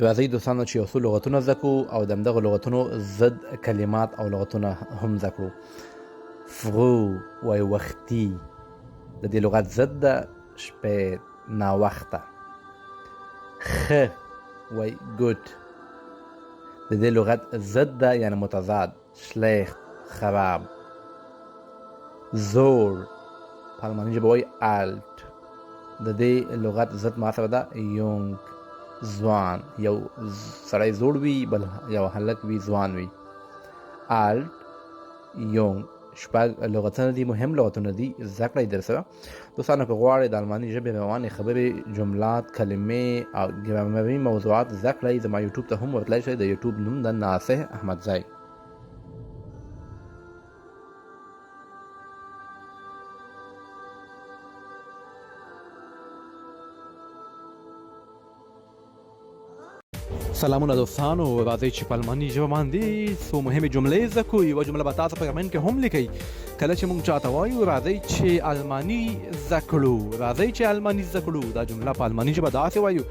راځئ دوستانو چې یو څو لغتونه زده کړو او د همدغه لغتونو ضد کلمات او لغتونه هم زده کړو. فرو وایي وختي، د دې لغت ضد ده شپې ناوخته. خ وایي ګوډ، د دې لغت ضد ده یعنی متضاد شلیخت خراب. زور په الماني ژبه وایي الت، د دې لغت ضد ما سره ده یونګ ځوان. یو سړی زوړ وي بل یو هلک وي ځوان وي. الت یونګ شپږ لغتونه دي، مهم لغتونه دي، زده کړئ درسره. دوستانو که غواړئ د الماني ژبې روانې خبرې، جملات، کلمې او ګرامري موضوعات زده کړئ، زما یوټیوب ته هم ورتلی شئ. د یوټیوب نوم ده ناصح احمدزی. سلامونه دوستانو، راځئ چې په الماني ژبه باندې څو مهمې جملې زده کړو. یوه جمله به تاسو په کمنټ کې هم لیکئ. کله چې موږ چاته وایو راځئ چې الماني زده کړو، راځئ چې الماني زده کړو، دا جمله په الماني ژبه داسې وایو: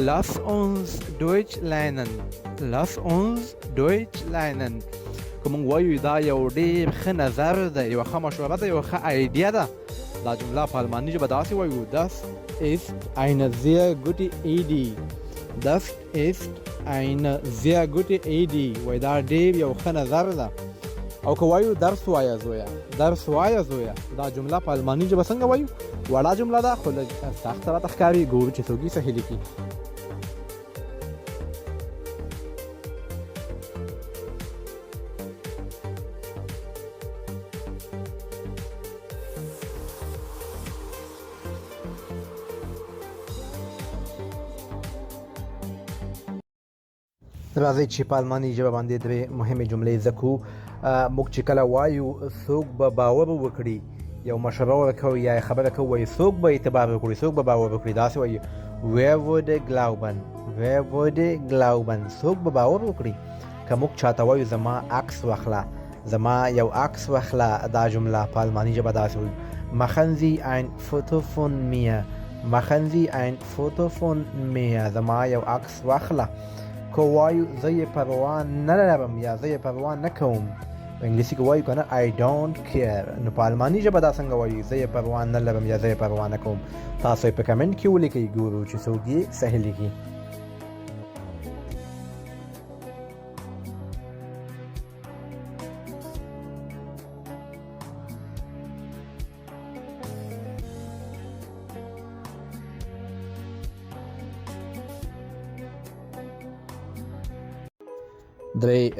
Lass uns Deutsch lernen. Lass uns Deutsch lernen. که موږ وایو دا یو ډېر ښه نظر ده، یوه ښه مشوره ده، یوه ښه ایډیا ده، دا جمله په الماني ژبه داسې وایو: Das ist eine sehr gute Idee. Das ist eine sehr gute Idee. وای دا ډېر یو ښه نظر ده. او که وایو درس وایه زویه، درس وایه زویه، دا جمله په الماني ژبه څنګه وایو؟ وړه جمله ده خو لږ سخته راته ښکاري. ګورو چې څوک یې صحیح لیکي. راځئ چې په الماني ژبه باندې درې مهمې جملې زده کړو. موږ چې کله وایو څوک به باور وکړي، یو مشوره ورکوو یا خبره کوو، وایي څوک به اعتبار وکړي، څوک به باور وکړي. داسې وایي wer würde glauben. wer würde glauben، څوک به باور وکړي. که موږ چاته وایو زما عکس واخله، زما یو عکس واخله، دا جمله په الماني ژبه داسې وایو machen Sie ein Foto von mir. machen Sie ein Foto von mir، زما یو عکس واخله. که وایو زه یې پروا نه لرم یا زه یې پروا نه کوم، په انګلیسي کې وایو که نه I don't care، نو په الماني ژبه دا څنګه وایو؟ زه یې پروا نه لرم یا زه یې پروا نه کوم. تاسو یې په کمنټ کې ولیکئ، ګورو چې څوک یې صحیح لیکي. درې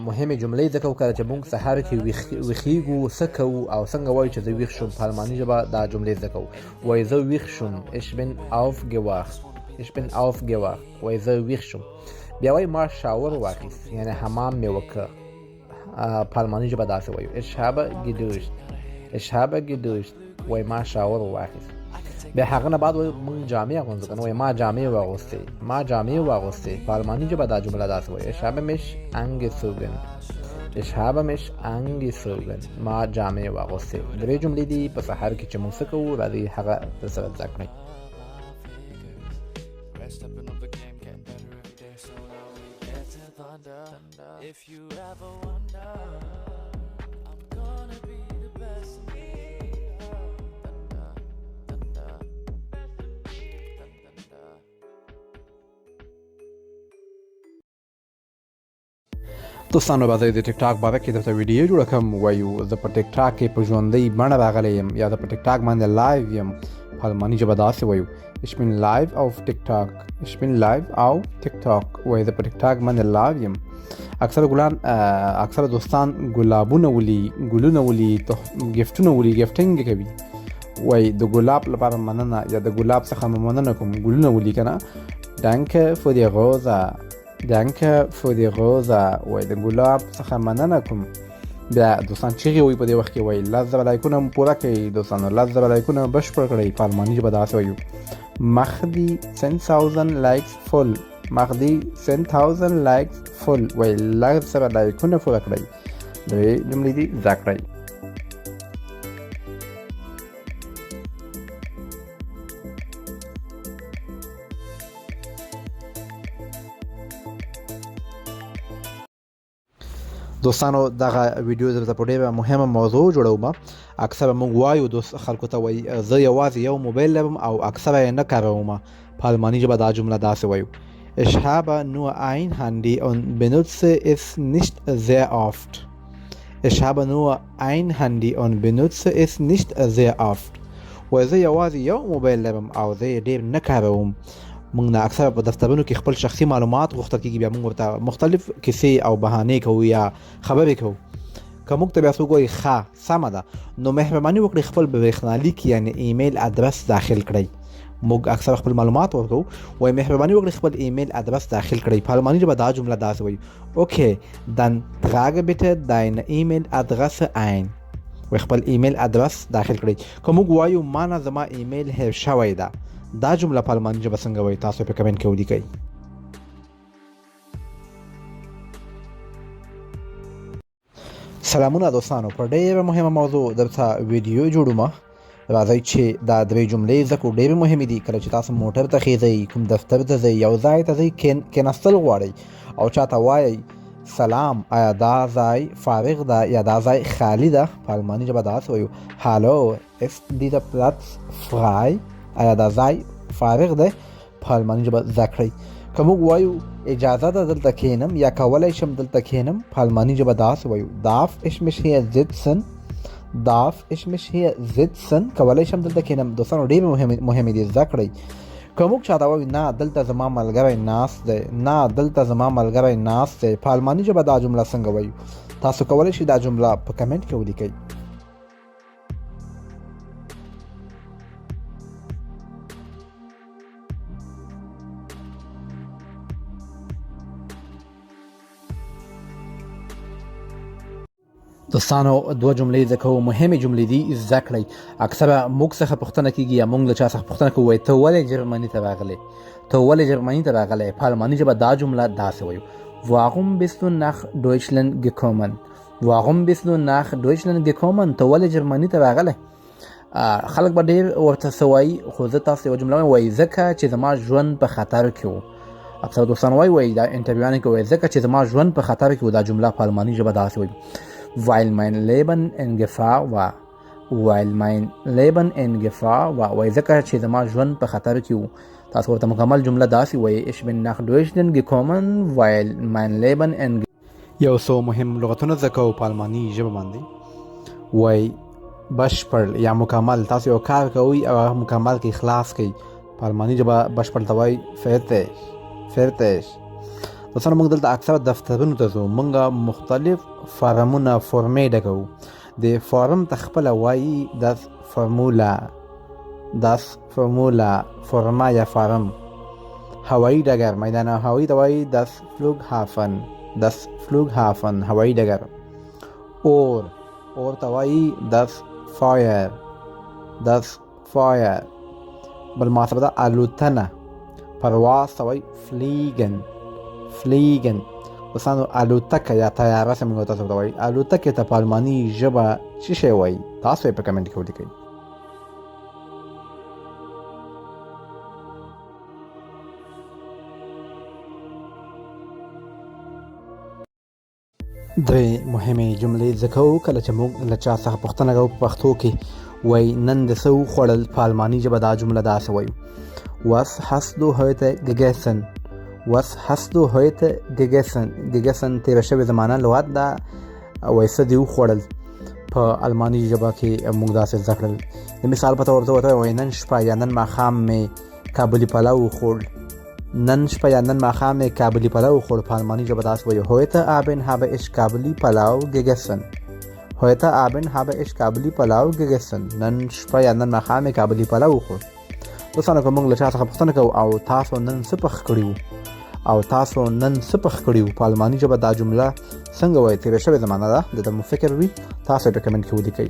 مهمې جملې زده کوو. کله چې موږ سهار کې ویښیږو څه کوو او څنګه وایو چې زه ویښ شوم. په الماني ژبه دا جملې زده کوو. وایي زه ویښ شوم ich bin aufgewacht. ich bin aufgewacht، وایي زه ویښ شوم. بیا وایي ما شاور واخیست یعنی حمام مې وکړ. په الماني ژبه داسې وایو ich habe geduscht. ich habe geduscht، وایي ما شاور واخیست. بیا هغه نه بعد وایي موږ جامې اغوندو که نه، وایي ما جامې واغوستې، ما جامې واغوستې. په الماني ژبه دا جمله داسې وایي ich habe mich angezogen. ich habe mich angezogen، ما جامې واغوستې. درې جملې دي په سهار کې چې موږ څه کوو، راځئ هغه درسره زده کړئ. If you ever wonder, I'm gonna be the best of me. دوستانو راځئ د ټیک ټاک باره کې درته ویډیو جوړه کړم. وایو زه په ټیک ټاک کې په ژوندۍ بڼه راغلی یم یا زه په ټیک ټاک باندې لایو یم. په الماني ژبه داسې وایو ich bin live auf TikTok. ich bin live auf TikTok، وایي زه په ټیک ټاک باندې لایو یم. اکثره دوستان ګلابونه ولي، ګلونه ولي، ګفټونه ولي، ګفټینګ کوي. وایي د ګلاب لپاره مننه یا د ګلاب څخه مننه کوم، ګلونه ولي که نه. danke für die Rosa. danke für die Rosa، وایي د ګلاب څخه مننه کوم. بیا دوستان چیغې وایي په دې وخت کې، وایي 10,000 لایکونه مو پوره کړئ دوستانو، 10,000 لایکونه بشپړ کړئ. په الماني ژبه داسې وایو mach die 10,000 likes voll. mach die 10,000 likes voll، وایي 10,000 لایکونه پوره کړئ. درې جملې دي زده کړئ. دوستانو دغه ویډیو درته په ډېره مهمه موضوع جوړوم. اکثره موږ وایو دوست خلکو ته وایي زه یوازې یو موبایل لرم او اکثره یې نه کاروم. په الماني ژبه دا جمله داسې وایو: Ich habe nur ein Handy und benutze es nicht sehr oft. Ich habe nur ein Handy und benutze es nicht sehr oft. وایي زه یوازې یو موبایل لرم او زه یې ډېر نه کاروم. موږ نه اکثره په دفترونو کې خپل شخصي معلومات غوښتل کېږي، بیا موږ ورته مختلف کیسې او بهانې کوو یا خبرې کوو. که موږ ته بیا څوک وایي ښه سمه ده، نو مهرباني وکړئ خپل برېښنالیک یعنې ایمیل ادرس داخل کړئ. موږ اکثره خپل معلومات ورکوو، وایي مهرباني وکړئ خپل ایمیل ادرس داخل کړئ. په الماني ژبه دا جمله داسې وایي: Okay, dann trage bitte deine E-Mail-Adresse ein. وایي خپل ایمیل ادرس داخل کړئ. که موږ وایو ما نه زما ایمیل هیر شوی ده، دا جمله په الماني ژبه څنګه وایي؟ تاسو په کمنټ کې ولیکئ. سلامونه دوستانو، په ډېره مهمه موضوع درته ویډیو جوړوم. راځئ چې دا درې جملې زده کړو. ډېرې مهمې دي. کله چې تاسو موټر ته خیځئ، کوم دفتر ته ځئ، یو ځای ته ځئ کېناستل غواړئ او چاته وایئ سلام، آیا دا ځای فارغ ده یا دا ځای خالی ده؟ په الماني ژبه داسې وایو: Hallo, ist dieser Platz frei? آیا دا ځای فارغ دی؟ په الماني ژبه زده کړئ. که موږ وایو اجازه ده دلته کښېنم یا کولی شم دلته کښېنم، په الماني ژبه داسې وایو: Darf ich mich hier sitzen? Darf ich mich hier sitzen? کولی شم دلته کښېنم. دوستانو ډېرې مهمې دي، زده کړئ. که موږ چاته وایو نه دلته زما ملګری ناست دی، نه دلته زما ملګری ناست دی، په الماني ژبه دا جمله څنګه وایو؟ تاسو کولی شئ دا جمله په کمنټ کې ولیکئ. دوستانو دوه جملې زده کوو، مهمې جملې دي، زده کړئ. اکثره موږ څخه پوښتنه کېږي یا موږ له چا څخه پوښتنه کوو، وایي ته ولې جرمني ته راغلی؟ ته ولې جرمني ته راغلی؟ په الماني ژبه دا جمله داسې وایو: Warum bist du nach Deutschland gekommen? Warum bist du nach Deutschland gekommen? ته ولې جرمني ته راغلی؟ خلک به ډېر ورته څه وایي، خو زه تاسو یوه جمله وایم، وایي ځکه چې زما ژوند په خطر کې و. اکثره دوستان وایي دا انټرویوانو کې وایي ځکه چې زما ژوند په خطر کې و. دا جمله په الماني ژبه داسې وایي: Weil mein Leben in Gefahr war. Weil mein Leben in Gefahr war. وایي ځکه چې زما ژوند په خطر کې و. تاسو ورته مکمل جمله داسې وایي: Ich bin nach Deutschland gekommen, weil mein Leben in یو څو مهم لغتونه زده کوو په الماني ژبه باندې. وایي بشپړ یا مکمل. تاسو یو کار کوئ او هغه مکمل کې خلاص کوئ، په الماني ژبه بشپړ ته وایي fertig. دوستانو موږ دلته اکثره دفترونو ته ځو، موږ مختلف فارمونه فورمې ډکوو. د فارم ته خپله وایي das Formular فورما یا فارم. هوایي ډګر میدان هوایي ته وایي das Flughafen هوایي ډګر. اور ته وایي das Feuer. بل محاسبه ده الوتنه. پرواز ته وایي fliegen. دوستانو الوتکه یا طیاره څه موږ تاسو ته وایي، الوتکې ته په الماني ژبه څه شی وایي؟ تاسو یې په کمنټ کې ولیکئ. درې مهمې جملې زده کوو. کله چې موږ له چا څخه پوښتنه کوو په پښتو کې، وایي نن د څه وخوړل؟ په الماني ژبه دا جمله داسې وایو: Was hast du heute gegessen? Was hast du heute gegessen? gegessen تیره شوې زمانه لغت ده. وایي څه دې وخوړل؟ په الماني ژبه کې موږ داسې زده کړل. د مثال په تور ورته وایي نن شپه یا نن ماښام مې کابلي پلاو وخوړ. نن شپه یا نن ماښام مې کابلي پلاو وخوړ. په الماني ژبه داسې وایي: Heute Abend habe ich Kabuli Palau gegessen. Heute Abend habe ich Kabuli Palau gegessen. نن شپه یا نن ماښام مې کابلي پلاو وخوړ. دوستانو که موږ له چا څخه پوښتنه کوو او تاسو نن څه پخ کړي وو، په الماني ژبه دا جمله څنګه وایي؟ تېره شوې زمانه ده. د مو فکر وي، تاسو یې په کمنټ کې ولیکئ.